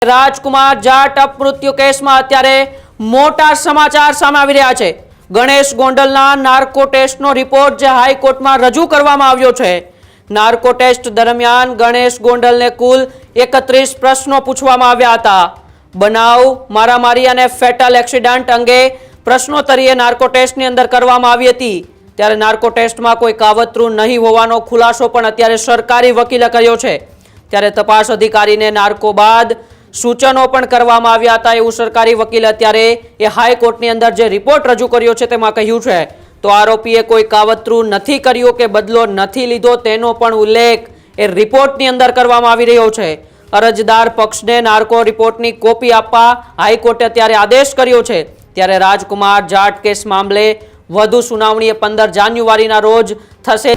રાજકુમાર જાટ અપમૃત્યુ કેસમાં અત્યારે મોટા સમાચાર સામે આવી રહ્યા છે। ગણેશ ગોંડલના નાર્કો ટેસ્ટનો રિપોર્ટ જે હાઈકોર્ટમાં રજૂ કરવામાં આવ્યો છે। નાર્કો ટેસ્ટ દરમિયાન ગણેશ ગોંડલને કુલ 31 પ્રશ્નો પૂછવામાં આવ્યા હતા। બનાવ, મારામારી અને ફેટલ એક્સિડન્ટ અંગે પ્રશ્નોત્તરીય નાર્કો ટેસ્ટની અંદર કરવામાં આવી હતી। ત્યારે નાર્કો ટેસ્ટમાં કોઈ કાવતરું નહીં હોવાનો ખુલાસો પણ અત્યારે સરકારી વકીલે કર્યો છે। ત્યારે તપાસ અધિકારીને નાર્કો બાદ સૂચનો પણ કરવામાં આવ્યા હતા એવું સરકારી વકીલે અત્યારે એ હાઈકોર્ટની અંદર જે રિપોર્ટ રજૂ કર્યો છે તેમાં કહ્યું છે। તો આરોપીએ કોઈ કાવતરું નથી કર્યું કે બદલો નથી લીધો તેનો પણ ઉલ્લેખ એ રિપોર્ટની અંદર કરવામાં આવી રહ્યો છે। અરજદાર પક્ષને નાર્કો રિપોર્ટની કોપી આપવા હાઈકોર્ટે અત્યારે આદેશ કર્યો છે। ત્યારે રાજકુમાર જાટ કેસ મામલે વધુ સુનાવણી 15 જાન્યુઆરીના રોજ થશે।